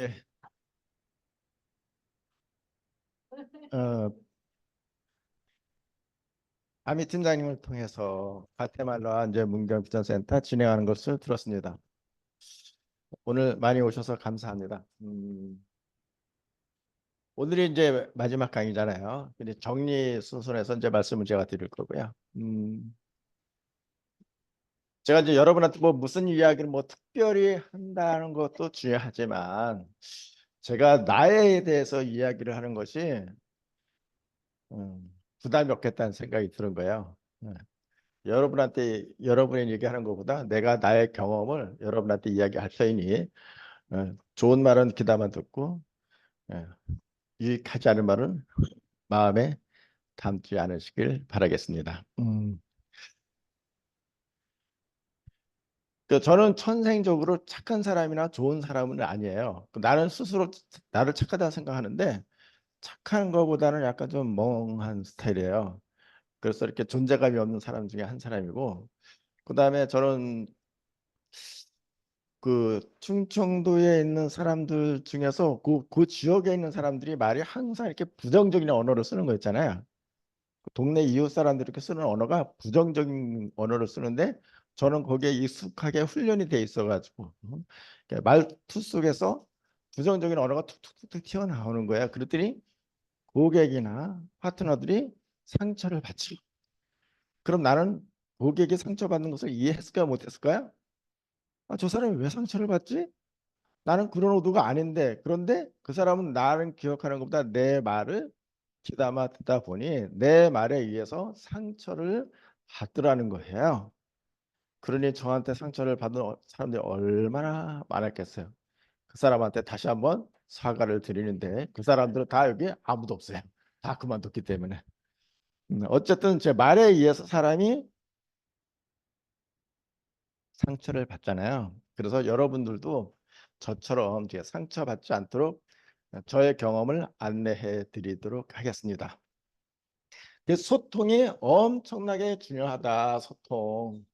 예. 어, 아미 팀장님을 통해서 과테말라 이제 문경비전센터 진행하는 것을 들었습니다. 오늘 많이 오셔서 감사합니다. 오늘이 이제 마지막 강의잖아요. 근데 정리 순서에서 이제 말씀을 제가 드릴 거고요. 제가 이제 여러분한테 뭐 무슨 이야기를 뭐 특별히 한다는 것도 중요하지만 제가 나에 대해서 이야기를 하는 것이 부담이 없겠다는 생각이 드는 거예요. 예. 여러분한테 여러분이 얘기하는 것보다 내가 나의 경험을 여러분한테 이야기할 터이니 좋은 말은 귀담아 듣고 예, 유익하지 않은 말은 마음에 담지 않으시길 바라겠습니다. 저는 천생적으로 착한 사람이나 좋은 사람은 아니에요. 나는 스스로 나를 착하다 생각하는데 착한 것보다는 약간 좀 멍한 스타일이에요. 그래서 이렇게 존재감이 없는 사람 중에 한 사람이고, 그다음에 저는 그 충청도에 있는 사람들 중에서 그 지역에 있는 사람들이 말이 항상 이렇게 부정적인 언어를 쓰는 거 있잖아요. 그 동네 이웃 사람들이 이렇게 쓰는 언어가 부정적인 언어를 쓰는데 저는 거기에 익숙하게 훈련이 돼 있어가지고 말투 속에서 부정적인 언어가 툭툭툭 튀어나오는 거야. 그랬더니 고객이나 파트너들이 상처를 받지. 그럼 나는 고객이 상처받는 것을 이해했을까 못했을까요? 아, 저 사람이 왜 상처를 받지? 나는 그런 의도가 아닌데 그런데 그 사람은 나를 기억하는 것보다 내 말을 귀담아 듣다 보니 내 말에 의해서 상처를 받더라는 거예요. 그러니 저한테 상처를 받은 사람들이 얼마나 많았겠어요. 그 사람한테 다시 한번 사과를 드리는데 그 사람들은 다 여기 아무도 없어요. 다 그만뒀기 때문에. 어쨌든 제 말에 의해서 사람이 상처를 받잖아요. 그래서 여러분들도 저처럼 이제 상처받지 않도록 저의 경험을 안내해 드리도록 하겠습니다. 소통이 엄청나게 중요하다. 소통.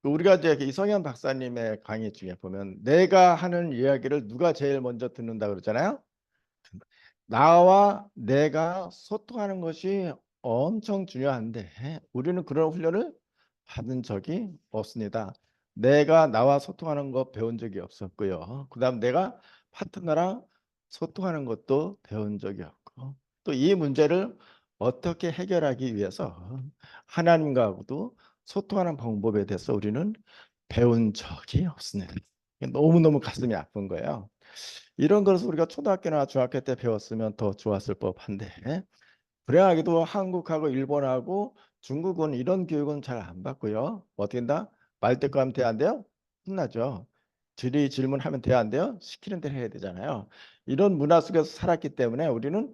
우리가 이제 이성현 박사님의 강의 중에 보면 내가 하는 이야기를 누가 제일 먼저 듣는다 그러잖아요. 나와 내가 소통하는 것이 엄청 중요한데 우리는 그런 훈련을 받은 적이 없습니다. 내가 나와 소통하는 거 배운 적이 없었고요. 그다음 내가 파트너랑 소통하는 것도 배운 적이 없고 또 이 문제를 어떻게 해결하기 위해서 하나님과도 소통하는 방법에 대해서 우리는 배운 적이 없습니다. 너무너무 가슴이 아픈 거예요. 이런 것을 우리가 초등학교나 중학교 때 배웠으면 더 좋았을 법한데 불행하게도 한국하고 일본하고 중국은 이런 교육은 잘 안 받고요. 어떻게 한다? 말대꾸 하면 돼 안 돼요? 혼나죠. 질의 질문하면 돼 안 돼요? 시키는 대로 해야 되잖아요. 이런 문화 속에서 살았기 때문에 우리는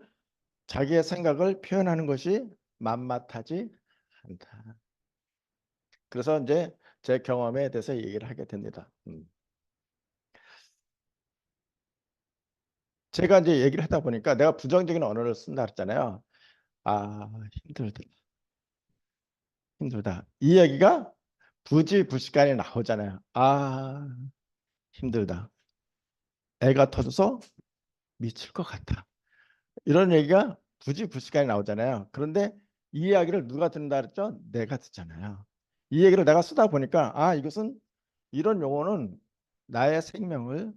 자기의 생각을 표현하는 것이 만만하지 않다. 그래서 이제 제 경험에 대해서 얘기를 하게 됩니다. 제가 이제 얘기를 하다 보니까 내가 부정적인 언어를 쓴다 그랬잖아요. 아, 힘들다. 힘들다. 이 얘기가 부지불식간에 나오잖아요. 아, 힘들다. 애가 터져서 미칠 것 같아. 이런 얘기가 부지불식간에 나오잖아요. 그런데 이 이야기를 누가 듣는다 그랬죠? 내가 듣잖아요. 이 얘기를 내가 쓰다 보니까 아, 이것은 이런 용어는 나의 생명을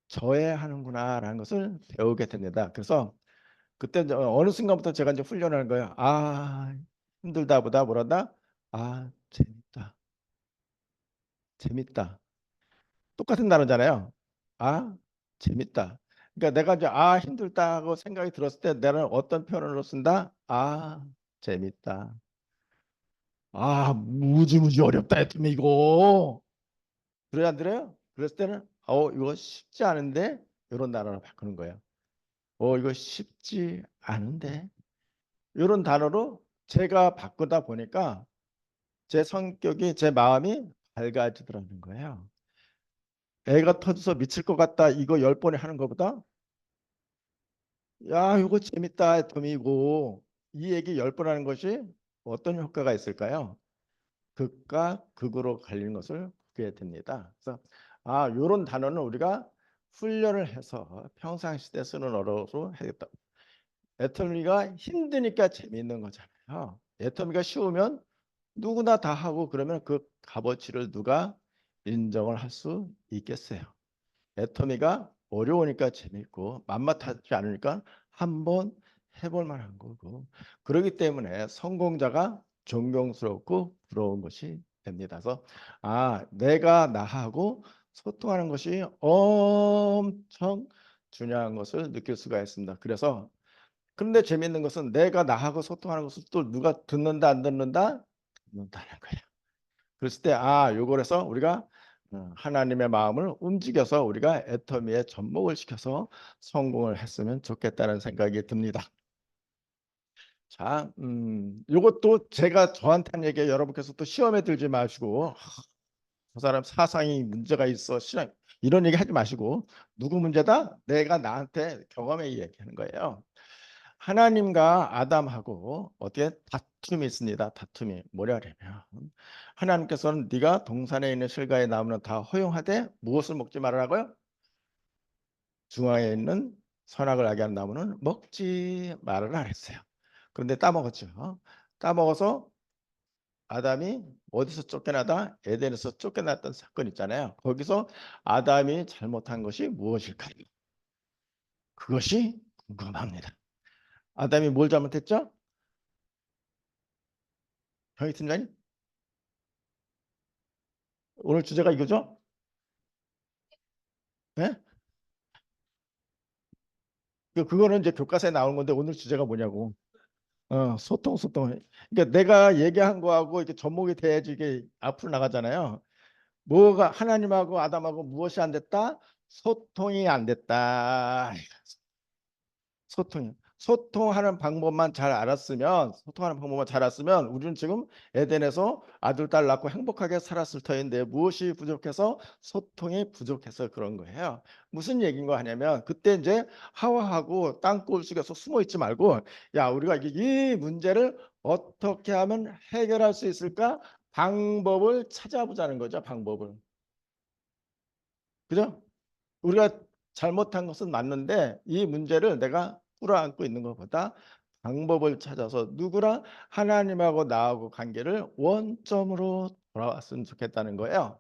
저해하는구나라는 것을 배우게 됩니다. 그래서 그때 어느 순간부터 제가 이제 훈련하는 거예요. 아, 힘들다보다 뭐란다? 아, 재밌다. 재밌다. 똑같은 단어잖아요. 아, 재밌다. 그러니까 내가 이제 아, 힘들다고 생각이 들었을 때 내가 어떤 표현으로 쓴다? 아, 재밌다. 아, 무지무지 어렵다 했더니 이거. 그래 안 들어요? 그랬을 때는 이거 쉽지 않은데 이런 단어로 바꾸는 거예요. 이거 쉽지 않은데 이런 단어로 제가 바꾸다 보니까 제 성격이 제 마음이 밝아지더라는 거예요. 애가 터져서 미칠 것 같다 이거 10번에 하는 것보다 야 이거 재밌다 덤이고 이 얘기 10번 하는 것이 어떤 효과가 있을까요? 극과 극으로 갈리는 것을 그게 됩니다. 그래서 요런 단어는 우리가 훈련을 해서 평상시대 쓰는 어로로 해야겠다. 애터미가 힘드니까 재미있는 거잖아요. 애터미가 쉬우면 누구나 다 하고 그러면 그 값어치를 누가 인정을 할 수 있겠어요. 애터미가 어려우니까 재밌고 만만하지 않으니까 한번 해볼 만한 거고, 그렇기 때문에 성공자가 존경스럽고 부러운 것이 됩니다. 그래서 내가 나하고 소통하는 것이 엄청 중요한 것을 느낄 수가 있습니다. 그런데 재밌는 것은 내가 나하고 소통하는 것을 또 누가 듣는다 안 듣는다? 듣는다는 거예요. 그랬을 때 요걸 해서 우리가 하나님의 마음을 움직여서 우리가 애터미에 접목을 시켜서 성공을 했으면 좋겠다는 생각이 듭니다. 자, 요것도 제가 저한테 한 얘기, 여러분께서 또 시험에 들지 마시고 저 사람 사상이 문제가 있어 이런 얘기 하지 마시고, 누구 문제다? 내가 나한테 경험에 얘기하는 거예요. 하나님과 아담하고 어떻게 다툼이 있습니다. 다툼이 뭐냐면 하나님께서는 네가 동산에 있는 실과의 나무는 다 허용하되 무엇을 먹지 말으라고요? 중앙에 있는 선악을 알게 하는 나무는 먹지 말으라 했어요. 그런데 따먹었죠. 따먹어서 아담이 어디서 쫓겨나다? 에덴에서 쫓겨났던 사건 있잖아요. 거기서 아담이 잘못한 것이 무엇일까요? 그것이 궁금합니다. 아담이 뭘 잘못했죠? 형이 팀장님? 오늘 주제가 이거죠? 네? 그거는 이제 교과서에 나오는 건데 오늘 주제가 뭐냐고. 소통. 그러니까 내가 얘기한 거하고 이렇게 접목이 돼야지 이게 앞으로 나가잖아요. 뭐가 하나님하고 아담하고 무엇이 안 됐다? 소통이 안 됐다. 소통하는 방법만 잘 알았으면 우리는 지금 에덴에서 아들 딸 낳고 행복하게 살았을 터인데, 무엇이 부족해서? 소통이 부족해서 그런 거예요. 무슨 얘기인 거 하냐면, 그때 이제 하와하고 땅굴 속에서 숨어 있지 말고, 야, 우리가 이 문제를 어떻게 하면 해결할 수 있을까? 방법을 찾아보자는 거죠. 방법을. 그죠? 우리가 잘못한 것은 맞는데 이 문제를 내가 끌어안고 있는 것보다 방법을 찾아서 누구랑? 하나님하고 나하고 관계를 원점으로 돌아왔으면 좋겠다는 거예요.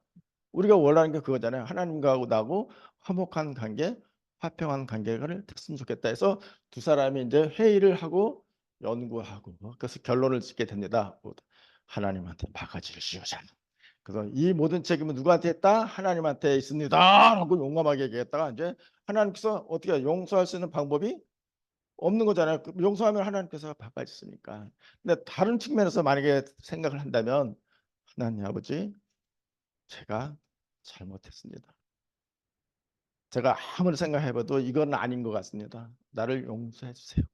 우리가 원하는 게 그거잖아요. 하나님과 나하고 화목한 관계, 화평한 관계를 됐으면 좋겠다 해서 두 사람이 이제 회의를 하고 연구하고, 그래서 결론을 짓게 됩니다. 하나님한테 바가지를 씌우자. 그래서 이 모든 책임은 누구한테 했다? 하나님한테 있습니다. 라고 용감하게 얘기했다가 이제 하나님께서 어떻게 용서할 수 있는 방법이 없는 거잖아요. 용서하면 하나님께서 바꿔주시니까. 근데 다른 측면에서 만약에 생각을 한다면, 하나님 아버지, 제가 잘못했습니다. 제가 아무리 생각해봐도 이건 아닌 것 같습니다. 나를 용서해 주세요.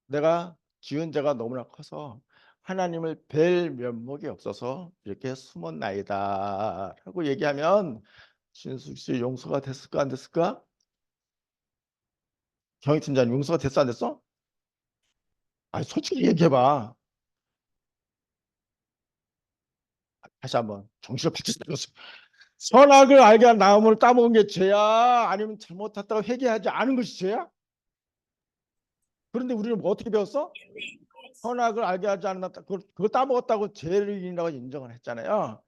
내가 지은 죄가 너무나 커서 하나님을 뵐 면목이 없어서 이렇게 숨었나이다 라고 얘기하면, 신숙 씨 용서가 됐을까 안 됐을까? 경희 팀장님 용서가 됐어 안 됐어? 솔직히 얘기해봐. 다시 한번 정신을 바짝 차렸어. 선악을 알게 한 나무를 따먹은 게 죄야? 아니면 잘못했다고 회개하지 않은 것이 죄야? 그런데 우리는 뭐 어떻게 배웠어? 선악을 알게 하지 않았다. 그걸 따먹었다고 죄인이라고 인정을 했잖아요.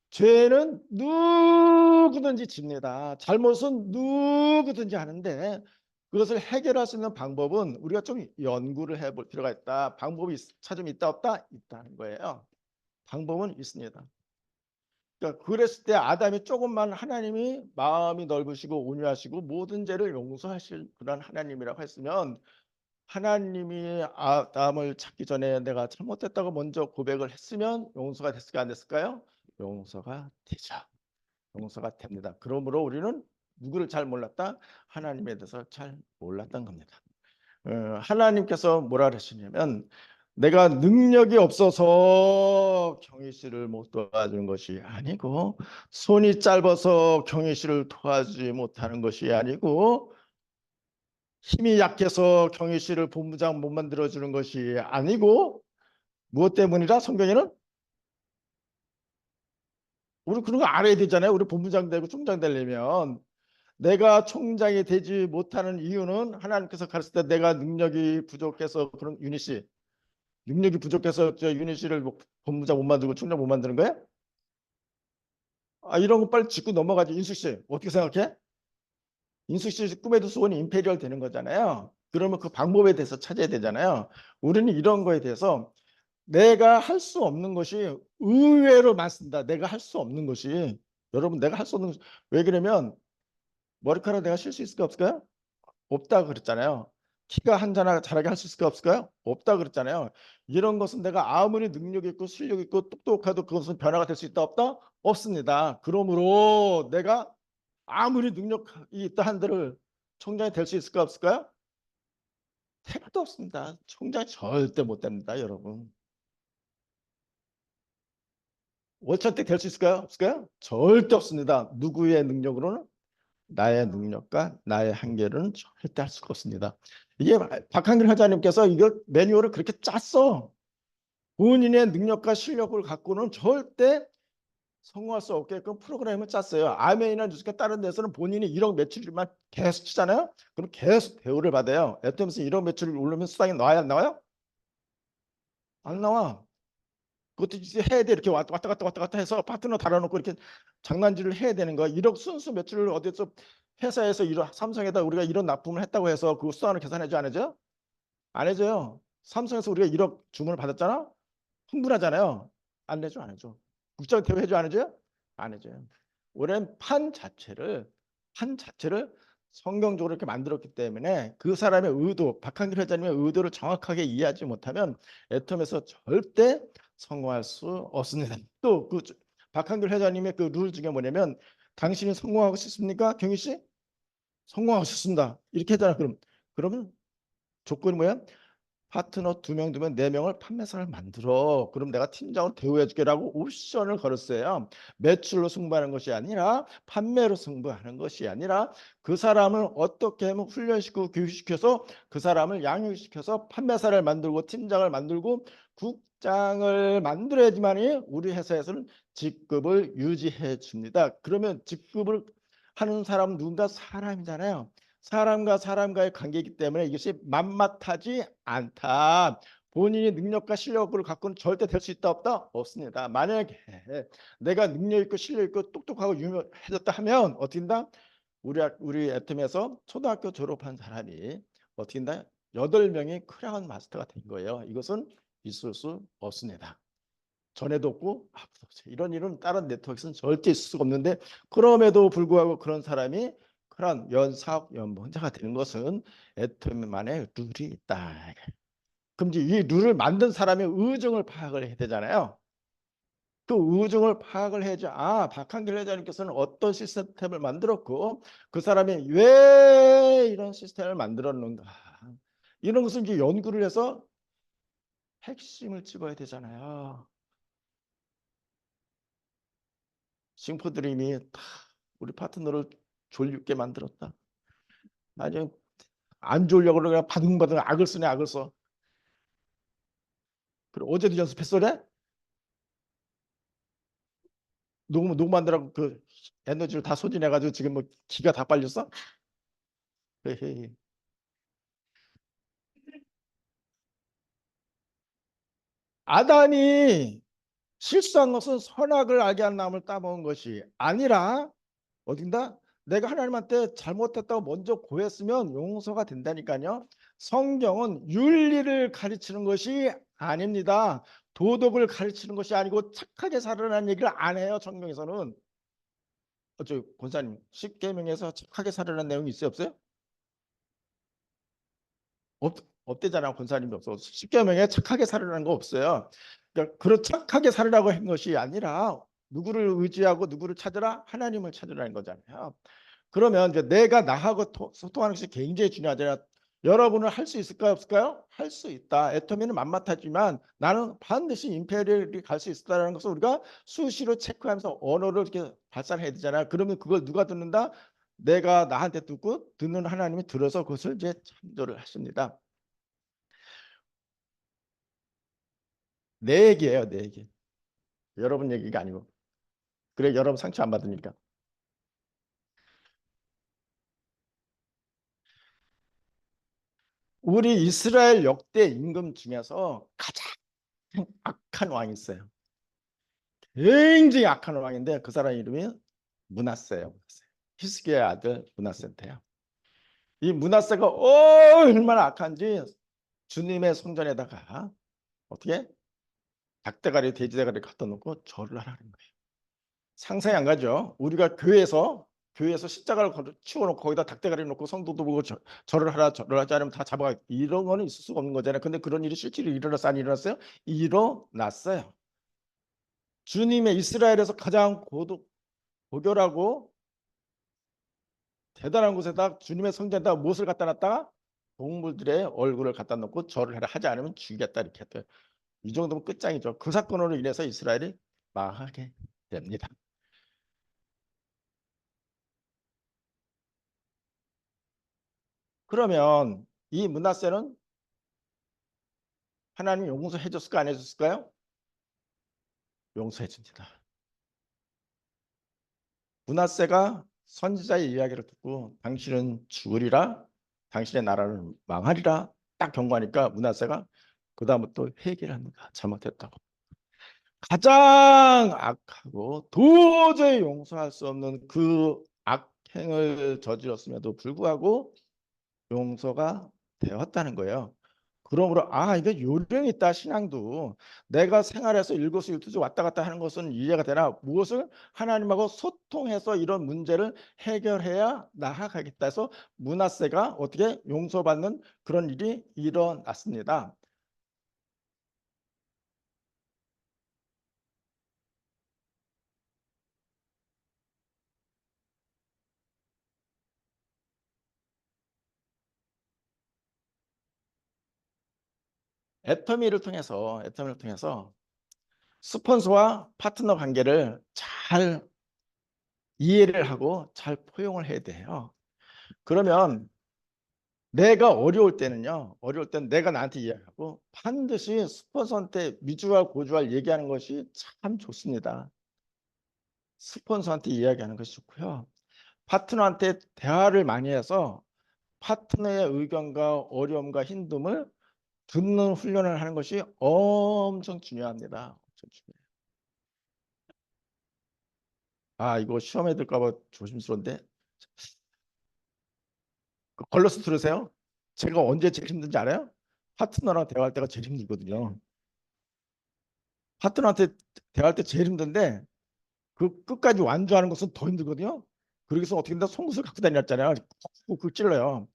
죄는 누구든지 집니다. 잘못은 누구든지 하는데, 그것을 해결할 수 있는 방법은 우리가 좀 연구를 해볼 필요가 있다. 방법이 찾으면 있다 없다? 있다는 거예요. 방법은 있습니다. 그러니까 그랬을 때 아담이 조금만, 하나님이 마음이 넓으시고 온유하시고 모든 죄를 용서하실 그런 하나님이라고 했으면, 하나님이 아담을 찾기 전에 내가 잘못했다고 먼저 고백을 했으면 용서가 됐을까 안 됐을까요? 용서가 되죠. 용서가 됩니다. 그러므로 우리는 누구를 잘 몰랐다? 하나님에 대해서 잘 몰랐던 겁니다. 하나님께서 뭐라 그러시냐면, 내가 능력이 없어서 경희 씨를 못 도와주는 것이 아니고, 손이 짧아서 경희 씨를 도와주지 못하는 것이 아니고, 힘이 약해서 경희 씨를 본부장 못 만들어주는 것이 아니고, 무엇 때문이라? 성경에는 우리 그런 거 알아야 되잖아요. 우리 본부장 되고 총장 되려면. 내가 총장이 되지 못하는 이유는 하나님께서 가르칠 때 내가 능력이 부족해서 그런 유니 씨 능력이 부족해서 저 유니 씨를 뭐 본부장 못 만들고 총장 못 만드는 거야? 아, 이런 거 빨리 짚고 넘어가지. 인숙 씨 어떻게 생각해? 인숙 씨 꿈에도 소원이 임페리얼 되는 거잖아요. 그러면 그 방법에 대해서 찾아야 되잖아요. 우리는 이런 거에 대해서 내가 할 수 없는 것이 의외로 많습니다. 내가 할 수 없는 것이 여러분 내가 할 수 없는 것이 왜 그러면 머리카락 내가 쉴 수 있을까 없을까요? 없다 그랬잖아요. 키가 한자나 잘하게 할 수 있을까 없을까요? 없다 그랬잖아요. 이런 것은 내가 아무리 능력 있고 실력 있고 똑똑해도 그것은 변화가 될 수 있다 없다? 없습니다. 그러므로 내가 아무리 능력이 있다 한들을 총장이 될 수 있을까 없을까요? 택도 없습니다. 총장이 절대 못 됩니다, 여러분. 월천택 될 수 있을까요? 없을까요? 절대 없습니다. 누구의 능력으로는? 나의 능력과 나의 한계는 절대 할 수가 없습니다. 이게 박한길 회장님께서 이걸 매뉴얼을 그렇게 짰어. 본인의 능력과 실력을 갖고는 절대 성공할 수 없게끔 프로그램을 짰어요. 아메이나 뉴스가 다른 데서는 본인이 1억 매출만 계속 치잖아요. 그럼 계속 대우를 받아요. 애터미스 1억 매출을 오르면 수당이 나와야 안 나와요? 안 나와. 그것도 이제 해야 돼. 이렇게 왔다 갔다 해서 파트너 달아놓고 이렇게 장난질을 해야 되는 거야. 1억 순수 매출을 어디서 회사에서 이런 삼성에다 우리가 이런 납품을 했다고 해서 그 수당을 계산해줘 안 해줘요? 안 해줘요. 삼성에서 우리가 1억 주문을 받았잖아. 흥분하잖아요. 안 내줘 안 해줘. 국장 대우 해줘 안 해줘요? 안 해줘요. 우리는 판 자체를 성경적으로 이렇게 만들었기 때문에 그 사람의 의도, 박한길 회장님의 의도를 정확하게 이해하지 못하면 애텀에서 절대 성공할 수 없습니다. 또 그 박한길 회장님의 그 룰 중에 뭐냐면 당신이 성공하고 싶습니까? 경희 씨? 성공하고 싶습니다. 이렇게 했잖아. 그러면 조건이 뭐야? 파트너 2명 두면 4명을 판매사를 만들어. 그럼 내가 팀장으로 대우해 줄게라고 옵션을 걸었어요. 매출로 승부하는 것이 아니라 판매로 승부하는 것이 아니라 그 사람을 어떻게 하면 훈련시키고 교육시켜서 그 사람을 양육시켜서 판매사를 만들고 팀장을 만들고 국장을 만들어야지만이 우리 회사에서는 직급을 유지해 줍니다. 그러면 직급을 하는 사람은 누군가 사람이잖아요. 사람과 사람과의 관계이기 때문에 이것이 만mat하지 않다. 본인이 능력과 실력을 갖고는 절대 될 수 있다 없다? 없습니다. 만약에 내가 능력 있고 실력 있고 똑똑하고 유명해졌다 하면 어떻게 된다? 우리 애텀에서 초등학교 졸업한 사람이 어떻게 된다? 8명이 크라운 마스터가 된 거예요. 이것은 있을 수 없습니다. 전에도 없고 앞으로도 없어요. 이런 일은 다른 네트워크에서는 절대 있을 수가 없는데 그럼에도 불구하고 그런 사람이 그런 연사업 연봉자가 되는 것은 애터미만의 룰이 있다. 그럼 이제 이 룰을 만든 사람의 의중을 파악을 해야 되잖아요. 그 의중을 파악을 해야지. 아, 박한길 회장님께서는 어떤 시스템을 만들었고 그 사람이 왜 이런 시스템을 만들었는가. 이런 것을 이제 연구를 해서 핵심을 집어야 되잖아요. 싱포드림이 다 우리 파트너를 졸립게 만들었다. 나중에 안 졸려고 그러면 바둥바둥 악을 쓰네 악을 써. 그리고 어제도 연습했어 그래? 녹음하느라고 그 에너지를 다 소진해가지고 지금 뭐 기가 다 빨렸어? 헤헤. 아담이 실수한 것은 선악을 알게 한 나무를 따먹은 것이 아니라 어딘가 내가 하나님한테 잘못했다고 먼저 고했으면 용서가 된다니까요. 성경은 윤리를 가르치는 것이 아닙니다. 도덕을 가르치는 것이 아니고 착하게 살으라는 얘기를 안 해요. 성경에서는. 저 권사님 십계명에서 착하게 살으라는 내용이 있어요 없어요? 없대잖아. 권사님이 없어. 십계명에 착하게 살으라는 거 없어요. 그러니까 그런 착하게 살으라고 한 것이 아니라 누구를 의지하고 누구를 찾으라? 하나님을 찾으라는 거잖아요. 그러면 이제 내가 나하고 소통하는 것이 굉장히 중요하잖아요. 여러분은 할 수 있을까요? 없을까요? 할 수 있다. 애터미는 만만하지만 나는 반드시 임페리얼이 갈 수 있다는 것을 우리가 수시로 체크하면서 언어를 이렇게 발산해야 되잖아요. 그러면 그걸 누가 듣는다? 내가 나한테 듣고 듣는 하나님이 들어서 그것을 이제 참조를 하십니다. 내 얘기예요, 내 얘기. 여러분 얘기가 아니고. 그래 여러분 상처 안 받으니까. 우리 이스라엘 역대 임금 중에서 가장 악한 왕이 있어요. 굉장히 악한 왕인데 그 사람 이름이 므낫세예요. 히스기야의 아들 므낫세인데요. 이 므낫세가 얼마나 악한지 주님의 성전에다가 어떻게 닭대가리 돼지대가리 갖다 놓고 절을 하라는 거예요. 상상이 안 가죠. 우리가 교회에서 십자가를 치워놓고 거기다 닭대가리 놓고 성도도 보고 절을 하라 절을 하자 하면 다 잡아가 이런 거는 있을 수가 없는 거잖아요. 근데 그런 일이 실제로 일어났어요? 안 일어났어요? 일어났어요. 주님의 이스라엘에서 가장 고결하고 대단한 곳에다 주님의 성전에다 무엇을 갖다 놨다가 동물들의 얼굴을 갖다 놓고 절을 하지 않으면 죽이겠다 이렇게 했대요. 이 정도면 끝장이죠. 그 사건으로 인해서 이스라엘이 망하게 됩니다. 그러면 이 므낫세는 하나님 용서해 줬을까 안 해줬을까요? 용서해 줍니다. 므낫세가 선지자의 이야기를 듣고 당신은 죽으리라 당신의 나라는 망하리라 딱 경고하니까 므낫세가 그 다음부터 회개를 합니다. 잘못했다고. 가장 악하고 도저히 용서할 수 없는 그 악행을 저질렀음에도 불구하고 용서가 되었다는 거예요. 그러므로 이게 요령이 있다. 신앙도 내가 생활에서 일거수일투족 왔다 갔다 하는 것은 이해가 되나 무엇을 하나님하고 소통해서 이런 문제를 해결해야 나아가겠다 해서 므낫세가 어떻게 용서받는 그런 일이 일어났습니다. 애터미를 통해서 스폰서와 파트너 관계를 잘 이해를 하고 잘 포용을 해야 돼요. 그러면 내가 어려울 때는 내가 나한테 이야기하고 반드시 스폰서한테 미주알 고주알 얘기하는 것이 참 좋습니다. 스폰서한테 이야기하는 것이 좋고요. 파트너한테 대화를 많이 해서 파트너의 의견과 어려움과 힘듦을 듣는 훈련을 하는 것이 엄청 중요합니다. 엄청 중요해요. 이거 시험에 들까 봐 조심스러운데 걸러서 들으세요. 제가 언제 제일 힘든지 알아요? 파트너랑 대화할 때가 제일 힘들거든요. 파트너한테 대화할 때 제일 힘든데 그 끝까지 완주하는 것은 더 힘들거든요. 그러기서 어떻게 된다 송곳을 갖고 다녔잖아요. 꾹꾹 찔러요.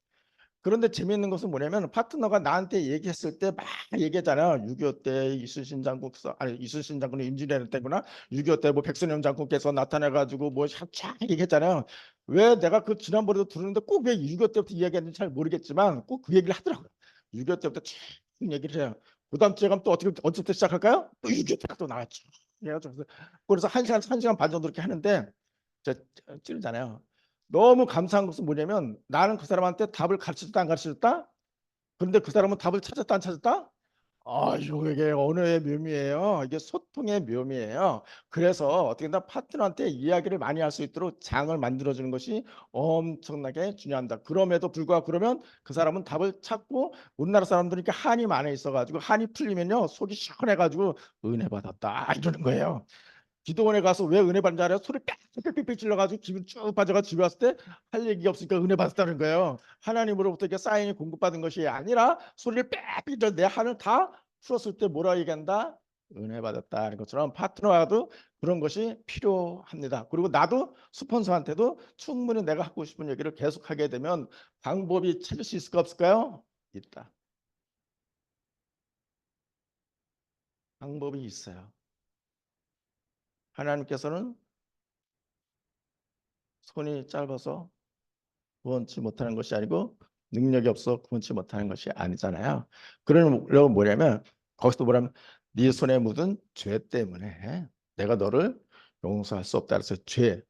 그런데 재미있는 것은 뭐냐면 파트너가 나한테 얘기했을 때 막 얘기했잖아요. 6.25 때 이순신 장군이 임진왜란 때구나. 6.25 때 뭐 백선영 장군께서 나타나가지고 뭐 쫙 얘기했잖아요. 왜 내가 그 지난번에도 들었는데 꼭 왜 6.25 때부터 이야기했는지 잘 모르겠지만 꼭 그 얘기를 하더라고요. 6.25 때부터 쭉 얘기를 해요. 그다음 주에 가면 또 어떻게 언제부터 시작할까요? 또 6.25 때가 또 나왔죠. 그래서 1시간 반 정도 이렇게 하는데 저 찌르잖아요. 너무 감사한 것은 뭐냐면 나는 그 사람한테 답을 가르쳐줬다 안 가르쳐줬다? 그런데 그 사람은 답을 찾았다 안 찾았다? 이게 언어의 묘미예요. 이게 소통의 묘미예요. 그래서 어떻게 보면 파트너한테 이야기를 많이 할 수 있도록 장을 만들어주는 것이 엄청나게 중요합니다. 그럼에도 불구하고 그러면 그 사람은 답을 찾고 우리나라 사람들이니까 한이 많이 있어가지고 한이 풀리면요 속이 시원해가지고 은혜 받았다 이러는 거예요. 기도원에 가서 왜 은혜 받는 줄 알아요? 소리 빽빽빽 질러가지고 기분 쭉 빠져가 집에 왔을 때 할 얘기가 없으니까 은혜 받았다는 거예요. 하나님으로부터 이렇게 사인이 공급받은 것이 아니라 소리를 빽빽 질러 내 한을 다 풀었을 때 뭐라 얘기한다? 은혜 받았다는 것처럼 파트너와도 그런 것이 필요합니다. 그리고 나도 스폰서한테도 충분히 내가 하고 싶은 얘기를 계속하게 되면 방법이 찾을 수 있을까 없을까요? 있다. 방법이 있어요. 하나님께서는 손이 짧아서 구원치 못하는 것이 아니고 능력이 없어 구원치 못하는 것이 아니잖아요. 그러면 뭐냐면 거기서 뭐냐면 네 손에 묻은 죄 때문에 내가 너를 용서할 수 없다. 그래서 죄.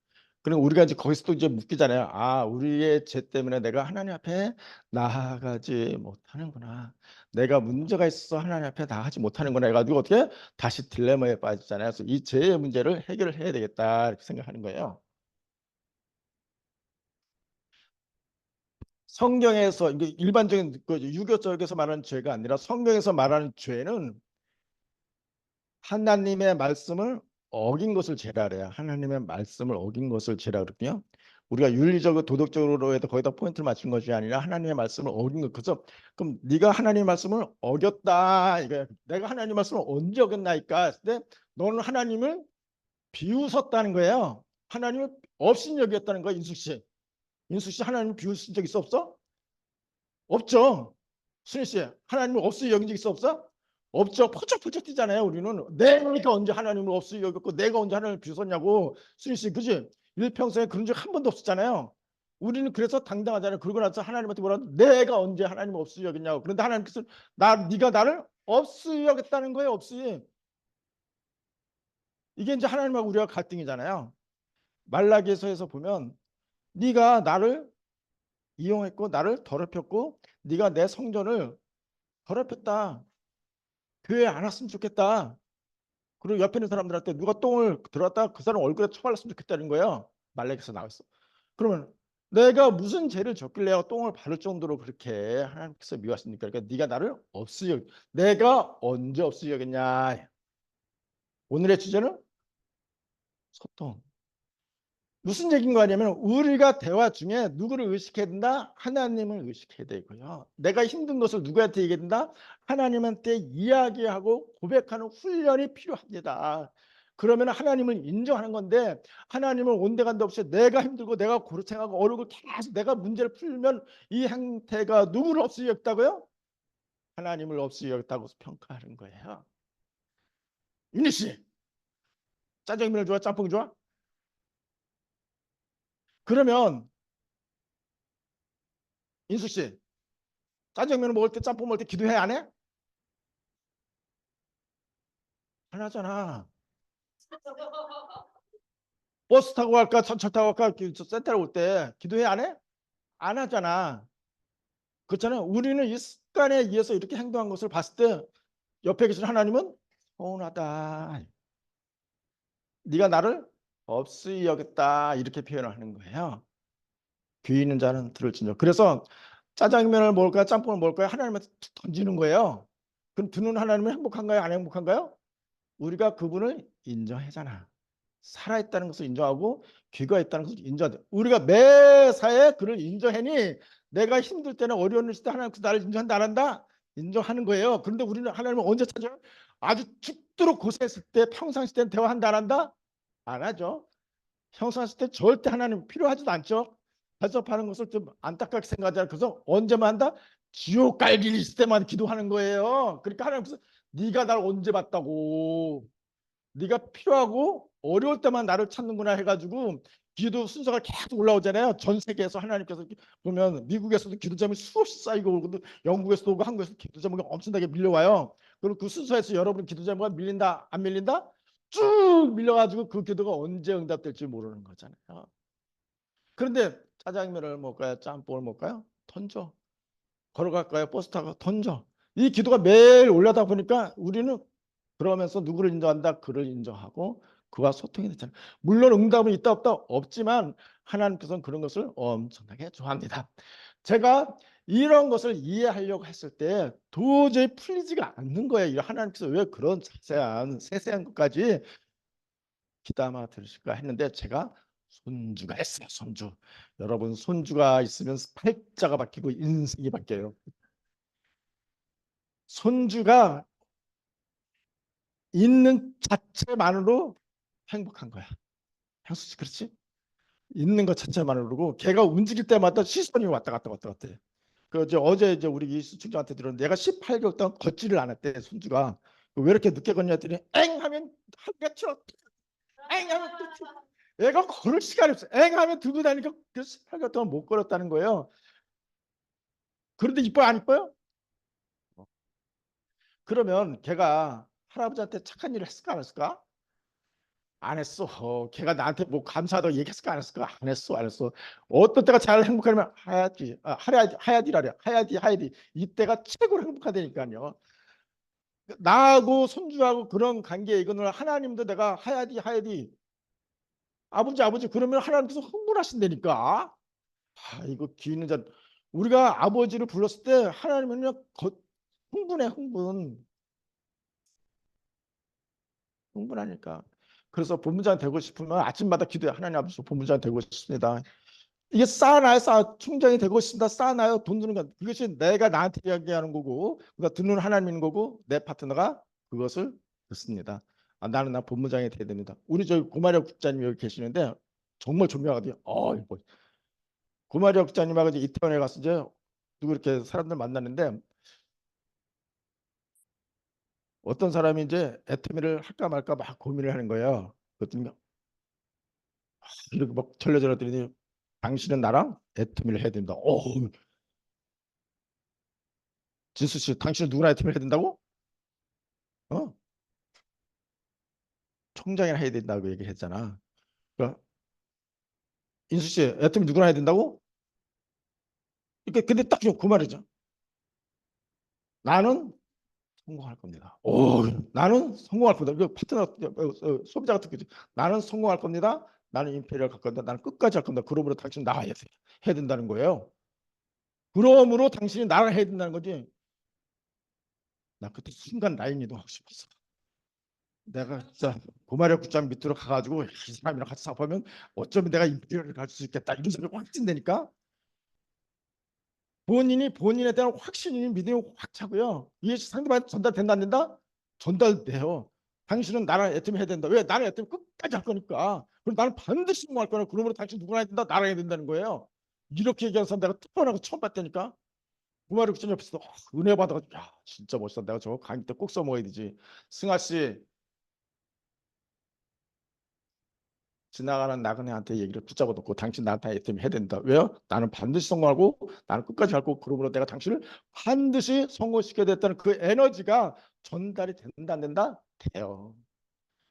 그리고 우리가 이제 거기서 또 이제 묶이잖아요. 아, 우리의 죄 때문에 내가 하나님 앞에 나아가지 못하는구나. 내가 문제가 있어서 하나님 앞에 나아가지 못하는구나 해가지고 어떻게 다시 딜레마에 빠지잖아요. 그래서 이 죄의 문제를 해결을 해야 되겠다 이렇게 생각하는 거예요. 성경에서 이게 일반적인 그 유교 쪽에서 말하는 죄가 아니라 성경에서 말하는 죄는 하나님의 말씀을 어긴 것을 죄라 그래요. 하나님의 말씀을 어긴 것을 죄라 그러거든요. 우리가 윤리적으로 도덕적으로 해도 거기다 포인트를 맞춘 것이 아니라 하나님의 말씀을 어긴 것. 그래서 그럼 네가 하나님의 말씀을 어겼다. 이거 내가 하나님의 말씀을 언제 어겼나니까. 근데 너는 하나님을 비웃었다는 거예요. 하나님을 없인 여겼다는 거예요. 인숙 씨. 인숙 씨 하나님을 비웃은 적 있어 없어? 없죠. 순희 씨, 하나님을 없이 여긴 적 있어 없어? 없죠. 퍼쩍퍼쩍 뛰잖아요. 우리는 내가 언제 하나님을 없이 여겼고 내가 언제 하나님을 비웃었냐고. 순희 씨, 그지? 일평생에 그런 적 한 번도 없었잖아요. 우리는 그래서 당당하잖아요. 그러고 나서 하나님한테 뭐라고 내가 언제 하나님을 없이 여겼냐고. 그런데 하나님께서 네가 나를 없이 여겼다는 거예요. 없이. 이게 이제 하나님하고 우리가 갈등이잖아요. 말라기서에서 보면 네가 나를 이용했고 나를 더럽혔고 네가 내 성전을 더럽혔다. 교회 안 왔으면 좋겠다. 그리고 옆에 있는 사람들한테 누가 똥을 들었다 그 사람 얼굴에 쳐발랐으면 좋겠다는 거예요. 말라기서 나왔어. 그러면 내가 무슨 죄를 졌길래 똥을 바를 정도로 그렇게 하나님께서 미워하십니까? 그러니까 네가 나를 없이 여기 내가 언제 없이 여겼냐. 오늘의 주제는 소통. 무슨 얘기인 거 아니면 우리가 대화 중에 누구를 의식해야 된다? 하나님을 의식해야 되고요. 내가 힘든 것을 누구한테 얘기해야 된다? 하나님한테 이야기하고 고백하는 훈련이 필요합니다. 그러면 하나님을 인정하는 건데 하나님을 온데간데 없이 내가 힘들고 내가 고루탱하고 어려고 계속 내가 문제를 풀면 이 행태가 누구를 없이 여겼다고요? 하나님을 없이 여겼다고 평가하는 거예요. 윤희 씨, 짜장면 좋아? 짬뽕 좋아? 그러면 인수 씨, 짜장면 먹을 때 짬뽕 먹을 때 기도해 안 해? 안 하잖아. 버스 타고 갈까 전철 타고 갈까 센터로 올 때 기도해 안 해? 안 하잖아. 그렇잖아요. 우리는 이 습관에 의해서 이렇게 행동한 것을 봤을 때 옆에 계신 하나님은 서운하다. 네가 나를 없이 여겼다 이렇게 표현을 하는 거예요. 귀 있는 자는 들을지니라. 그래서 짜장면을 먹을까요? 짬뽕을 먹을까요? 하나님한테 툭 던지는 거예요. 그럼 듣는 하나님은 행복한가요? 안 행복한가요? 우리가 그분을 인정하잖아. 살아있다는 것을 인정하고 귀가 있다는 것을 인정하자. 우리가 매사에 그를 인정하니 내가 힘들 때나 어려운 때 하나님께서 나를 인정한다 안 한다? 인정하는 거예요. 그런데 우리는 하나님을 언제 찾아요? 아주 죽도록 고생했을 때 평상시 때는 대화한다 안 한다? 안 하죠. 평상시 때 절대 하나님 필요하지도 않죠. 대접하는 것을 좀 안타깝게 생각하잖아요. 그래서 언제만 한다? 지옥 갈 일이 있을 때만 기도하는 거예요. 그러니까 하나님께서 네가 날 언제 봤다고 네가 필요하고 어려울 때만 나를 찾는구나 해가지고 기도 순서가 계속 올라오잖아요. 전 세계에서 하나님께서 보면 미국에서도 기도 제목이 수없이 쌓이고 오고 영국에서도 오고 한국에서도 기도 제목이 엄청나게 밀려와요. 그리고 그 순서에서 여러분 기도 제목이 밀린다 안 밀린다? 쭉 밀려가지고 그 기도가 언제 응답될지 모르는 거잖아요. 그런데 짜장면을 먹을까요? 짬뽕을 먹을까요? 던져. 걸어갈까요? 버스 타고 던져. 이 기도가 매일 올라다 보니까 우리는 그러면서 누구를 인정한다? 그를 인정하고 그와 소통이 되잖아요. 물론 응답은 있다 없다 없지만 하나님께서는 그런 것을 엄청나게 좋아합니다. 제가 이런 것을 이해하려고 했을 때 도저히 풀리지가 않는 거예요. 하나님께서 왜 그런 자세한 세세한 것까지 귀담아 들으실까 했는데 제가 손주가 있어요. 손주. 여러분 손주가 있으면 팔자가 바뀌고 인생이 바뀌어요. 손주가 있는 자체만으로 행복한 거야. 향수 씨 그렇지? 있는 것 자체만으로고 걔가 움직일 때마다 시선이 왔다 갔다 왔다 갔다 해. 그 어제 이제 우리 이수충장한테 들었는데 얘가 18개월 동안 걷지를 않았대 손주가. 왜 이렇게 늦게 걷냐 했더니 엥 하면 한개 튀어 엥 하면 또 튀어. 얘가 걸을 시간이 없어. 엥 하면 들고 다니니까 그 18개월 동안 못 걸었다는 거예요. 그런데 이뻐요 안 이뻐요? 그러면 걔가 할아버지한테 착한 일을 했을까 안 했을까? 안 했어. 걔가 나한테 뭐 감사하다고 얘기했을까 안 했을까? 안 했어, 안 했어. 어떤 때가 잘 행복하냐면 하야디, 하야디라래. 하야디. 이때가 최고로 행복하다니까요. 나하고 손주하고 그런 관계 이거는 하나님도 내가 하야디 아버지 그러면 하나님께서 흥분하신다니까. 이거 귀 있는 자 우리가 아버지를 불렀을 때 하나님은요 흥분해 흥분하니까. 그래서 본부장 되고 싶으면 아침마다 기도해. 하나님 아버지 본부장 되고 싶습니다. 이게 쌓아놔요. 총장이 되고 싶습니다. 쌓아놔요. 돈 드는 건 그것이 내가 나한테 이야기하는 거고 그러니까 듣는 하나님인 거고 내 파트너가 그것을 듣습니다. 나는 본부장이 돼야 됩니다. 우리 저기 고마려 국장님 여기 계시는데 정말 존경하거든요. 뭐 고마려 국장님하고 이제 이태원에 가서 이제 누구 이렇게 사람들 만났는데 어떤 사람이 이제 애터미를 할까 말까 막 고민을 하는 거예요. 그랬더니 이렇게 막 전려전했더니 당신은 나랑 애터미를 해야 된다. 진수 씨, 당신은 누구랑 애터미를 해야 된다고? 어? 총장이랑 해야 된다고 얘기를 했잖아. 그러니까 인수 씨, 애터미 누구랑 해야 된다고? 그러니까 근데 딱 그 말이죠. 나는 성공할 겁니다. 나는 성공할 겁니다. 그 파트너 소비자 같은 거지. 나는 성공할 겁니다. 나는 임페리얼 갈 겁니다. 나는 끝까지 할 겁니다. 그러므로 당신 해야 된다는 거예요. 그러므로 당신이 나를 해야 된다는 거지. 나 그때 순간 라인 이동하고 싶었어. 내가 진짜 고마력 국장 밑으로 가가지고 이 사람이랑 같이 사업하면 어쩌면 내가 임페리얼을 갈 수 있겠다 이런 생각이 확 든다니까. 본인에 대한 확신이 믿음이 확 차고요. 이게 상대방한테 전달된다 안 된다? 전달돼요. 당신은 나랑 애터미 해야 된다. 왜? 나랑 애터미 끝까지 할 거니까. 그럼 나는 반드시 성공할 거야. 그러므로 당신 누구나 해야 된다. 나랑 해야 된다는 거예요. 이렇게 얘기하는 사람 내가 특별하고 처음 봤다니까. 구마리 국장 옆에서 은혜 받아가지고 야 진짜 멋있다. 내가 저거 강의 때 꼭 써먹어야 되지. 승아 씨 지나가는 나그네한테 얘기를 붙잡아 놓고 당신 나한테 애터미 해야 된다. 왜요? 나는 반드시 성공하고 나는 끝까지 할 거고 그러므로 내가 당신을 반드시 성공시켜야 됐다는 그 에너지가 전달이 된다 안 된다? 돼요.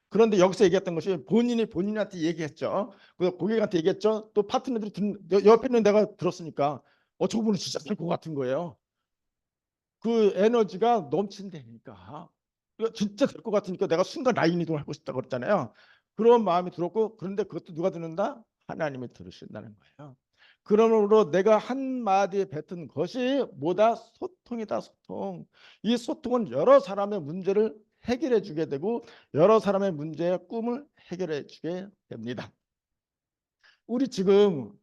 그런데 여기서 얘기했던 것이 본인한테 얘기했죠. 그 고객한테 얘기했죠. 또 파트너들이 옆에 있는 내가 들었으니까 저분은 진짜 될 것 같은 거예요. 그 에너지가 넘친다니까. 이거 진짜 될 것 같으니까 내가 순간 라인 이동을 하고 싶다고 그랬잖아요. 그런 마음이 들었고 그런데 그것도 누가 듣는다? 하나님이 들으신다는 거예요. 그러므로 내가 한마디에 뱉은 것이 뭐다? 소통이다. 소통. 이 소통은 여러 사람의 문제를 해결해 주게 되고 여러 사람의 문제의 꿈을 해결해 주게 됩니다. 우리 지금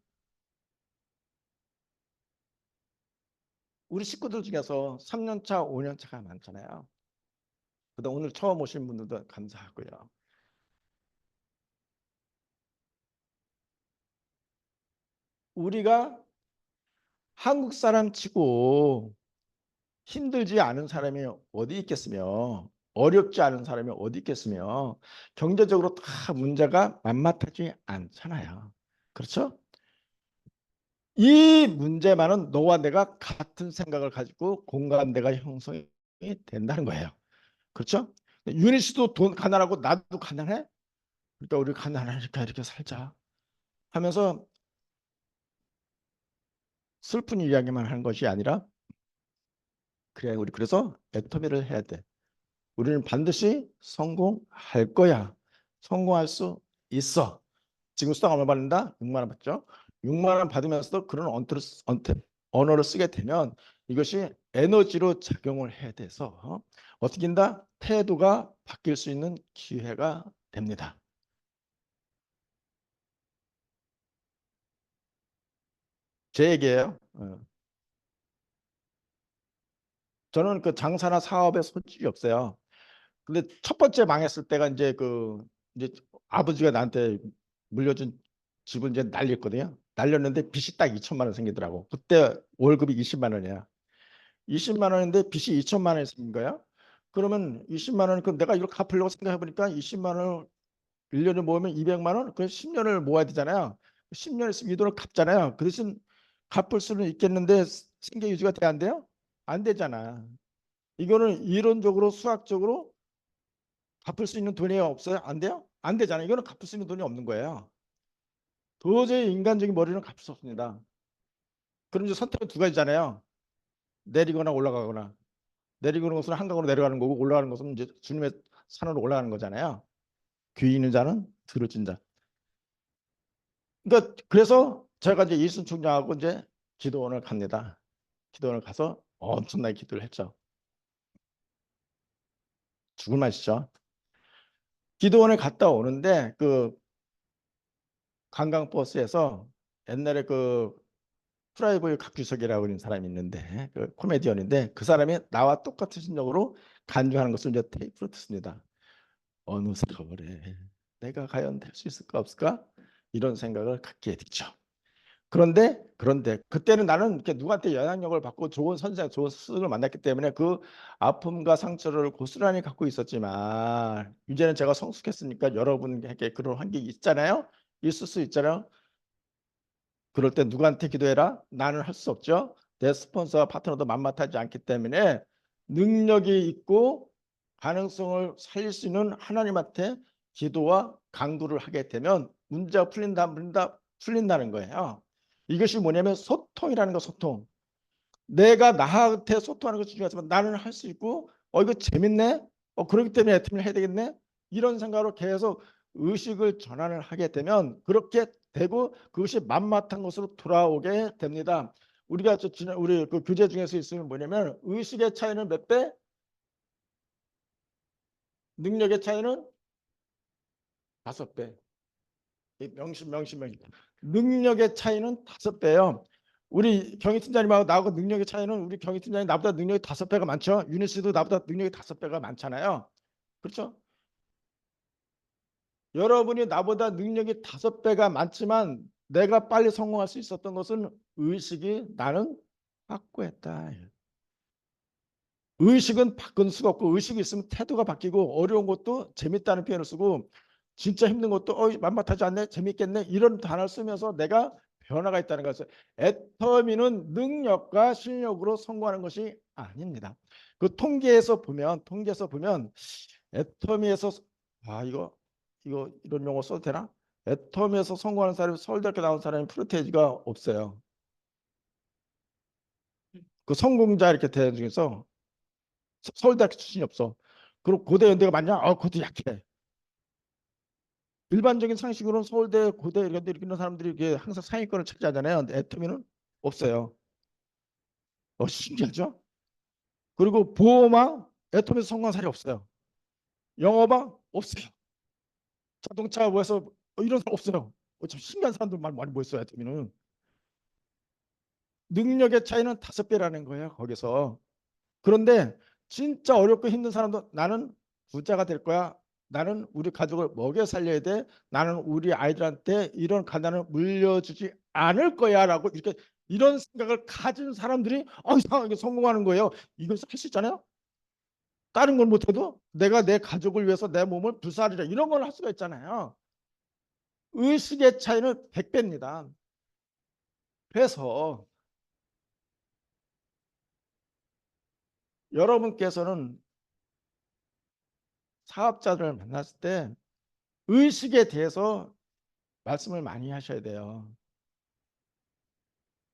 우리 식구들 중에서 3년 차, 5년 차가 많잖아요. 그다음 오늘 처음 오신 분들도 감사하고요. 우리가 한국 사람 치고 힘들지 않은 사람이 어디 있겠으며 어렵지 않은 사람이 어디 있겠으며 경제적으로 다 문제가 만만하지 않잖아요. 그렇죠? 이 문제만은 너와 내가 같은 생각을 가지고 공감대가 형성이 된다는 거예요. 그렇죠? 윤희 씨도 돈 가난하고 나도 가난해? 그러니까 우리 가난하니까 이렇게 살자 하면서 슬픈 이야기만 하는 것이 아니라 그래 우리 그래서 애터미를 해야 돼. 우리는 반드시 성공할 거야. 성공할 수 있어. 지금 수당 얼마 받는다? 6만 원 받죠. 6만 원 받으면서도 그런 언어를 쓰게 되면 이것이 에너지로 작용을 해야 돼서 어떻게 된다? 태도가 바뀔 수 있는 기회가 됩니다. 제 얘기예요. 저는 그 장사나 사업에 손질이 없어요. 근데 첫 번째 망했을 때가 이제 아버지가 나한테 물려준 집을 이제 날렸거든요. 날렸는데 빚이 딱 2천만 원 생기더라고. 그때 월급이 20만 원이야. 20만 원인데 빚이 2천만 원이 생긴 거야. 그러면 20만 원, 그 내가 이걸 갚으려고 생각해 보니까 20만 원을 1년에 모으면 200만 원, 그 10년을 모아야 되잖아요. 10년 있으면 이 돈을 갚잖아요. 그 대신 갚을 수는 있겠는데 생계 유지가 돼 안 돼요? 안 되잖아. 이거는 이론적으로 수학적으로 갚을 수 있는 돈이 없어요? 안 돼요? 안 되잖아요. 이거는 갚을 수 있는 돈이 없는 거예요. 도저히 인간적인 머리는 갚을 수 없습니다. 그럼 이제 선택은 두 가지잖아요. 내리거나 올라가거나. 내리는 것은 한강으로 내려가는 거고 올라가는 것은 이제 주님의 산으로 올라가는 거잖아요. 귀 있는 자는 들어진 자. 그러니까 그래서 제가 이제 이순 총장하고 이제 기도원을 갑니다. 기도원을 가서 엄청나게 기도를 했죠. 죽을 맛이죠. 기도원에 갔다 오는데 그 관광버스에서 옛날에 그 프라이보이 각규석이라고 하는 사람이 있는데 그 코미디언인데 그 사람이 나와 똑같은 심정으로 간주하는 것을 이제 테이프로 듣습니다. 어느 세월에 내가 과연 될 수 있을까 없을까 이런 생각을 갖게 됐죠. 그런데 그때는 나는 이렇게 누구한테 영향력을 받고 좋은 선생, 좋은 스승을 만났기 때문에 그 아픔과 상처를 고스란히 갖고 있었지만 이제는 제가 성숙했으니까 여러분에게 그런 환경이 있잖아요. 있을 수 있잖아요. 그럴 때 누구한테 기도해라? 나는 할 수 없죠. 내 스폰서와 파트너도 만만하지 않기 때문에 능력이 있고 가능성을 살릴 수 있는 하나님한테 기도와 강구를 하게 되면 문제가 풀린다는 거예요. 이것이 뭐냐면 소통이라는 거, 소통. 내가 나한테 소통하는 것이 중요하지만 나는 할 수 있고 이거 재밌네. 그렇기 때문에 애팀을 해야 되겠네. 이런 생각으로 계속 의식을 전환을 하게 되면 그렇게 되고 그것이 만mat한 것으로 돌아오게 됩니다. 우리가 우리 그 교재 중에서 있으면 뭐냐면 의식의 차이는 몇 배? 능력의 차이는 5배. 명심. 능력의 차이는 5배예요. 우리 경희 팀장님하고 나하고 능력의 차이는 우리 경희 팀장님 나보다 능력이 5배가 많죠. 윤희 씨도 나보다 능력이 5배가 많잖아요. 그렇죠? 여러분이 나보다 능력이 5배가 많지만 내가 빨리 성공할 수 있었던 것은 의식이 나는 확고했다. 의식은 바꾼 수가 없고 의식이 있으면 태도가 바뀌고 어려운 것도 재밌다는 표현을 쓰고 진짜 힘든 것도 만만하지 않네 재밌겠네 이런 단어를 쓰면서 내가 변화가 있다는 것을 애터미는 능력과 실력으로 성공하는 것이 아닙니다. 그 통계에서 보면 애터미에서 이거 이런 용어 써도 되나? 애터미에서 성공하는 사람이 서울대학교 나온 사람이 프로테이지가 없어요. 그 성공자 이렇게 되는 중에서 서울대학교 출신이 없어. 그리고 고대 연대가 맞냐? 그것도 약해. 일반적인 상식으로는 서울대, 고대 연대 이런 사람들이 이게 항상 상위권을 차지하잖아요. 근데 애터미는 없어요. 신기하죠? 그리고 보험왕 애터미에서 성공한 사람이 없어요. 영어방 없어요. 자동차 뭐해서 이런 사람 없어요. 참 신기한 사람들 많이 모였어요. 애터미는. 능력의 차이는 5배라는 거예요. 거기서. 그런데 진짜 어렵고 힘든 사람도 나는 부자가 될 거야. 나는 우리 가족을 먹여 살려야 돼. 나는 우리 아이들한테 이런 가난을 물려주지 않을 거야라고 이렇게 이런 생각을 가진 사람들이 이상하게 성공하는 거예요. 이걸 할 수 있잖아요. 다른 걸 못해도 내가 내 가족을 위해서 내 몸을 불사하리라 이런 걸 할 수가 있잖아요. 의식의 차이는 100배입니다. 그래서 여러분께서는 사업자들을 만났을 때 의식에 대해서 말씀을 많이 하셔야 돼요.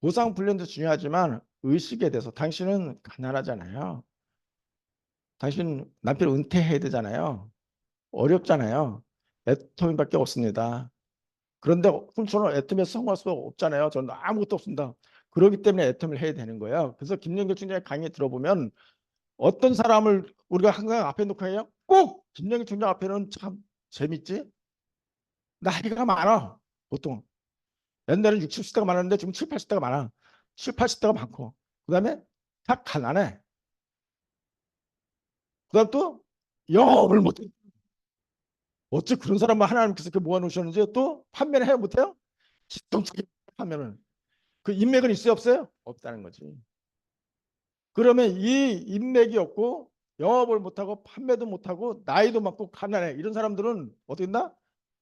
보상 훈련도 중요하지만 의식에 대해서 당신은 가난하잖아요. 당신 남편 은퇴해야 되잖아요. 어렵잖아요. 애터미밖에 없습니다. 그런데 저는 애터미에 성공할 수 없잖아요. 저는 아무것도 없습니다. 그렇기 때문에 애터미를 해야 되는 거예요. 그래서 김영길 총장의 강의 들어보면 어떤 사람을 우리가 항상 앞에 놓고 해요. 꼭 김영길 총장 앞에는 참 재밌지. 나이가 많아. 보통. 옛날에는 60, 70대가 많았는데 지금 7, 80대가 많아. 7, 80대가 많고. 그 다음에 다 가난해. 그 다음 또 영업을 못해. 어째 그런 사람만 하나님께서 이렇게 모아놓으셨는지 또 판매를 해야 못해요? 기똥차게 판매는. 그 인맥은 있어요 없어요? 없다는 거지. 그러면 이 인맥이 없고 영업을 못하고 판매도 못하고 나이도 많고 가난해. 이런 사람들은 어떻게 된다?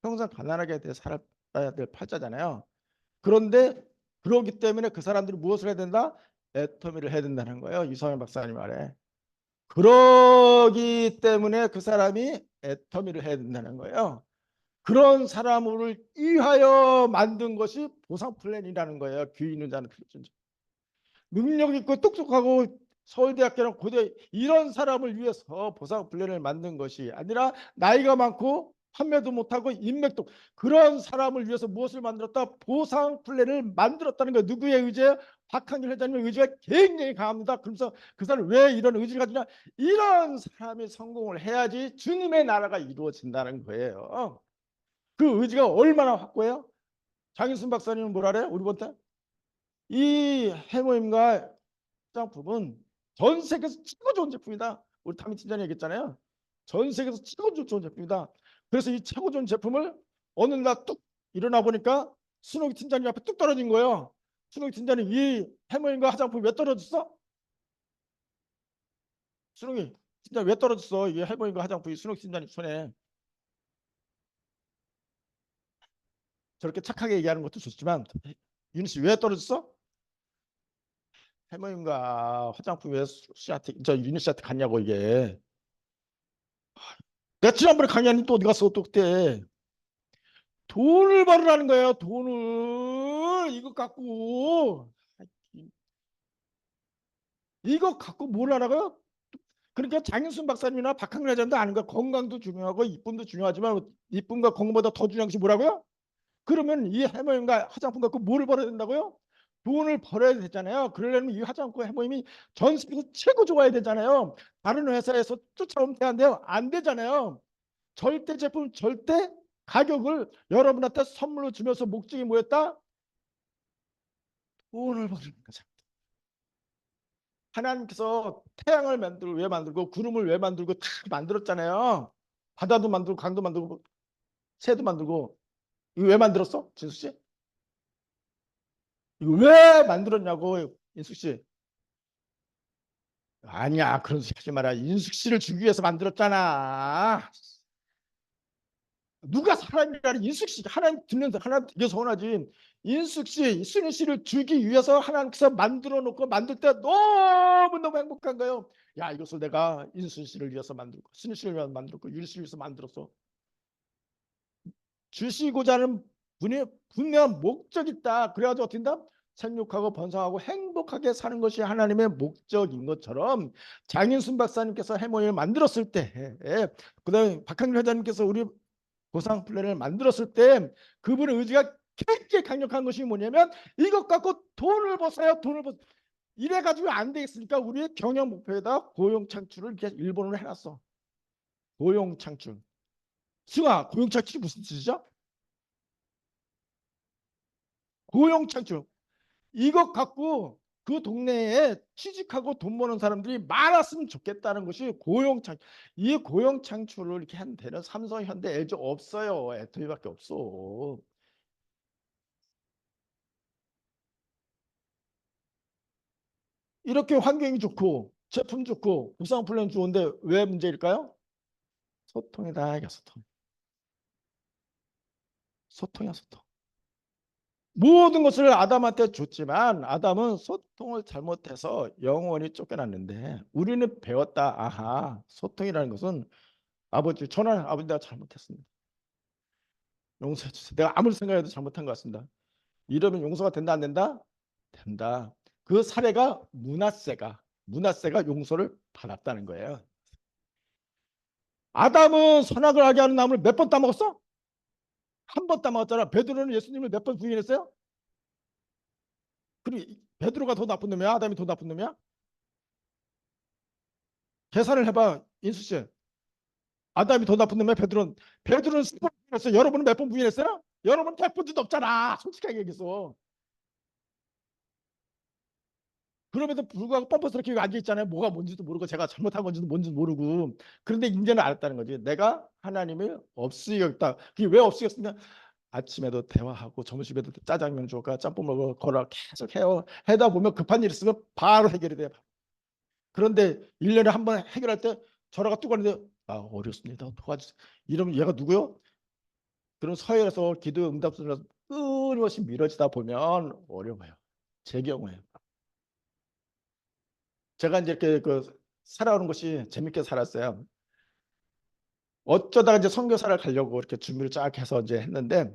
평생 가난하게 살아야 될 팔자잖아요. 그런데 그러기 때문에 그 사람들이 무엇을 해야 된다? 애터미를 해야 된다는 거예요. 이성현 박사님 말에. 그러기 때문에 그 사람이 애터미를 해야 된다는 거예요. 그런 사람을 위하여 만든 것이 보상 플랜이라는 거예요. 귀 있는 자는 들어준 자. 능력 있고 똑똑하고 서울대학교랑 고대 이런 사람을 위해서 보상 플랜을 만든 것이 아니라 나이가 많고 판매도 못하고 인맥도 그런 사람을 위해서 무엇을 만들었다? 보상 플랜을 만들었다는 거예요. 누구의 의지에? 박한길 회장님의 의지가 굉장히 강합니다. 그러면서 그 사람은 왜 이런 의지를 가지냐? 이런 사람이 성공을 해야지 주님의 나라가 이루어진다는 거예요. 그 의지가 얼마나 확고해요? 장인순 박사님은 뭐라 그래요? 우리 본때 이 해모임과 화장품은 전 세계에서 최고 좋은 제품이다. 우리 타미 팀장이 얘기했잖아요. 전 세계에서 최고 좋은 제품이다. 그래서 이 최고 좋은 제품을 어느 날 뚝 일어나 보니까 순옥이 팀장님 앞에 뚝 떨어진 거예요. 순옥이 팀장님 이 해모임과 화장품 왜 떨어졌어? 순옥이 팀장 왜 떨어졌어? 이 해모임과 화장품이 순옥 팀장님 손에. 저렇게 착하게 얘기하는 것도 좋지만 윤희 씨 왜 떨어졌어? 해모임과 화장품 왜 씨한테 저 윤희 씨한테 갔냐고 이게. 내가 지난번에 강의하니 또 어디 갔어 또 그때. 돈을 벌으라는 거예요. 돈을 이거 갖고 이거 갖고 뭘 하라고요? 그러니까 장윤순 박사님이나 박학래 회장도 아는 거 건강도 중요하고 이쁨도 중요하지만 이쁨과 건강보다 더 중요한 것이 뭐라고요? 그러면 이 해모임과 화장품 갖고 뭘 벌어야 된다고요? 돈을 벌어야 되잖아요. 그러려면 이 화장품 해모임이 전 세계에서 최고 좋아야 되잖아요. 다른 회사에서 쫓아오면 안 돼요. 안 되잖아요. 절대 제품 절대 가격을 여러분한테 선물로 주면서 목적이 뭐였다? 돈을 버는 거죠. 하나님께서 태양을 만들고 왜 만들고 구름을 왜 만들고 다 만들었잖아요. 바다도 만들고 강도 만들고 새도 만들고 이거 왜 만들었어? 진수 씨? 이거 왜 만들었냐고 인숙 씨. 아니야 그런 소리 하지 마라. 인숙 씨를 주기 위해서 만들었잖아. 누가 사람이라는 인숙 씨 하나님 듣는 하나님 되게 서운하지. 인숙 씨, 순희 씨를 주기 위해서 하나님께서 만들어 놓고 만들 때 너무너무 행복한 거예요. 야 이것을 내가 인순 씨를 위해서 만들고 순희 씨를 위해서 만들었고 유리 씨를 위해서 만들었어. 주시고자 하는 분이 분명한 목적이 있다. 그래가지고 어떻게 된다? 생육하고 번성하고 행복하게 사는 것이 하나님의 목적인 것처럼 장인순 박사님께서 해모임을 만들었을 때 그다음에 박한길 회장님께서 우리 보상 플랜을 만들었을 때 그분의 의지가 굉장히 강력한 것이 뭐냐면 이것 갖고 돈을 버세요. 돈을 버 이래가지고 안 되겠으니까 우리의 경영 목표에다 고용 창출을 이렇게 일본어로 해놨어. 고용 창출. 승아, 고용 창출이 무슨 뜻이죠? 고용 창출. 이것 갖고 그 동네에 취직하고 돈 버는 사람들이 많았으면 좋겠다는 것이 고용 창출. 이 고용 창출을 이렇게 한 데는 삼성, 현대, LG 없어요. 애터미밖에 없어. 이렇게 환경이 좋고 제품 좋고 구상 플랜 좋은데 왜 문제일까요? 소통이다. 이게 소통. 소통이야 소통. 모든 것을 아담한테 줬지만 아담은 소통을 잘못해서 영원히 쫓겨났는데 우리는 배웠다. 아하 소통이라는 것은 아버지 저는 아버지 내가 잘못했습니다. 용서해 주세요. 내가 아무리 생각해도 잘못한 것 같습니다. 이러면 용서가 된다 안 된다? 된다. 그 사례가 문하세가 용서를 받았다는 거예요. 아담은 선악을 하게 하는 나무를 몇 번 따먹었어? 한 번 따먹었잖아. 베드로는 예수님을 몇 번 부인했어요? 그리고 베드로가 더 나쁜 놈이야? 아담이 더 나쁜 놈이야? 계산을 해봐. 인수 씨. 아담이 더 나쁜 놈이야? 베드로는 10번 부인했어. 여러분은 몇 번 부인했어요? 여러분 100번도 없잖아. 솔직하게 얘기해서. 그럼에도 불구하고 뻔뻔스럽게 앉아있잖아요. 뭐가 뭔지도 모르고 제가 잘못한 건지도 뭔지도 모르고. 그런데 이제는 알았다는 거지. 내가 하나님을 없이 여겼다. 그게 왜 없이 여겼냐? 아침에도 대화하고 점심에도 짜장면 줄까 짬뽕 먹어 거라 계속 해요. 해다 보면 급한 일 있으면 바로 해결이 돼. 그런데 1년에 한 번 해결할 때 전화가 뚝 왔는데 아 어렵습니다. 도와주세요. 이러면 얘가 누구요? 그런 서열에서 기도 응답소리라서 끊임없이 미뤄지다 보면 어려워요. 제 경우에 제가 이제 이렇게 살아오는 것이 재밌게 살았어요. 어쩌다가 이제 선교사를 가려고 이렇게 준비를 쫙 해서 이제 했는데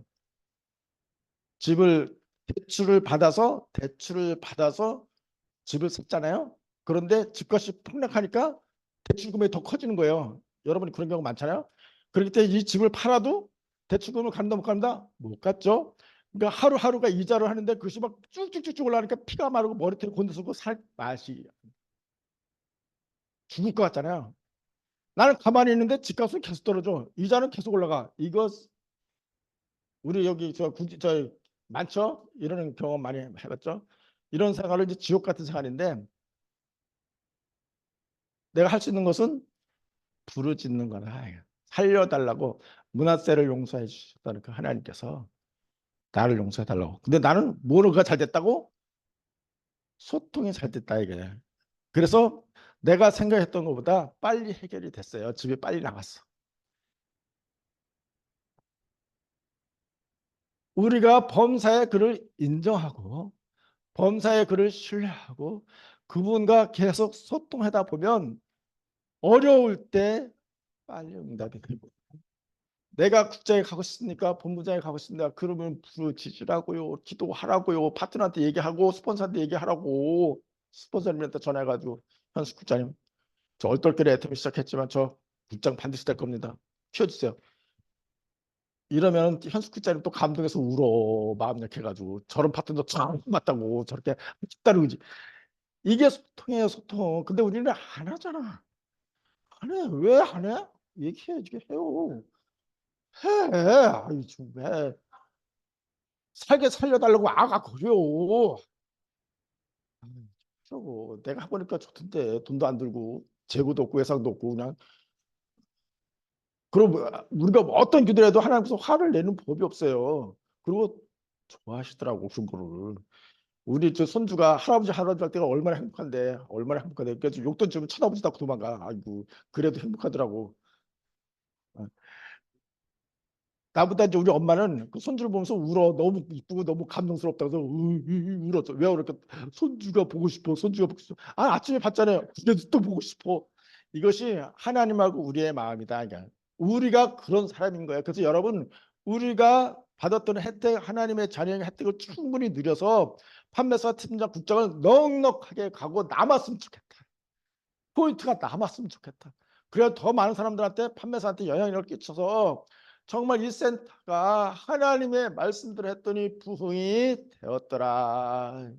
집을 대출을 받아서 집을 샀잖아요. 그런데 집값이 폭락하니까 대출 금액이 더 커지는 거예요. 여러분이 그런 경우 많잖아요. 그렇기 때문에 이 집을 팔아도 대출금을 간다 못 간다? 못 갔죠. 그러니까 하루하루가 이자를 하는데 그것이 막 쭉쭉쭉쭉 올라가니까 피가 마르고 머리털이 곤두서고 살 맛이 죽을 것 같잖아요. 나는 가만히 있는데 집값은 계속 떨어져. 이자는 계속 올라가. 이거 우리 여기 저 많죠? 이런 경험 많이 해봤죠? 이런 생활을 이제 지옥 같은 생활인데 내가 할 수 있는 것은 부르짖는 거다. 살려달라고 문화세를 용서해 주셨다는 그 하나님께서 나를 용서해 달라고. 근데 나는 뭐가 잘 됐다고? 소통이 잘 됐다 이게. 그래서 내가 생각했던 것보다 빨리 해결이 됐어요. 집이 빨리 나갔어. 우리가 범사의 그를 인정하고 범사의 그를 신뢰하고 그분과 계속 소통하다 보면 어려울 때 빨리 응답이 되고 내가 국장에 가고 싶으니까 본부장에 가고 싶습니다. 그러면 부르짖으라고요. 기도하라고요. 파트너한테 얘기하고 스폰서한테 얘기하라고. 스폰서님한테 전화해가지고 현수 국장님 저 얼떨결에 애터미 시작했지만 저 국장 반드시 될 겁니다. 키워주세요. 이러면 현수 국장님 또 감동해서 울어. 마음 약해가지고 저런 파트너 참 맞다고 저렇게 따르는지 이게 소통이에요 소통. 근데 우리는 안 하잖아. 안 해. 왜 안 해? 얘기해. 해요. 해. 아이 왜 살게 살려달라고 아가거려. 저거 내가 보니까 좋던데 돈도 안 들고 재고도 없고 예상도 없고 그냥 그럼 우리가 어떤 기도를 해도 하나님께서 화를 내는 법이 없어요. 그리고 좋아하시더라고 그런 거를. 우리 저 손주가 할아버지 할 때가 얼마나 행복한데 그래서 욕도 좀 쳐다보지도 않고 도망가. 아이고 그래도 행복하더라고. 어. 나보다 이제 우리 엄마는 그 손주를 보면서 울어. 너무 이쁘고 너무 감동스럽다고 해서 울었어. 왜 그럴까? 손주가 보고 싶어. 손주가 보고 싶어. 아, 아침에 봤잖아요. 그래도 또 보고 싶어. 이것이 하나님하고 우리의 마음이다. 그러니까 우리가 그런 사람인 거예요. 그래서 여러분 우리가 받았던 혜택, 하나님의 자녀의 혜택을 충분히 누려서 판매사, 팀장, 국장을 넉넉하게 가고 남았으면 좋겠다. 포인트가 남았으면 좋겠다. 그래야 더 많은 사람들한테 판매사한테 영향력을 끼쳐서 정말 이 센터가 하나님의 말씀대로 했더니 부흥이 되었더라.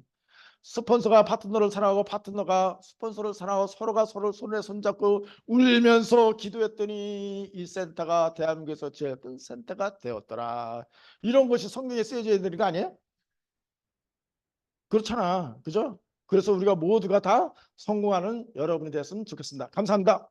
스폰서가 파트너를 사랑하고 파트너가 스폰서를 사랑하고 서로가 서로를 손에 손잡고 울면서 기도했더니 이 센터가 대한민국에서 제일 큰 센터가 되었더라. 이런 것이 성경에 쓰여져 있는 거 아니에요? 그렇잖아. 그죠? 그래서 우리가 모두가 다 성공하는 여러분이 됐으면 좋겠습니다. 감사합니다.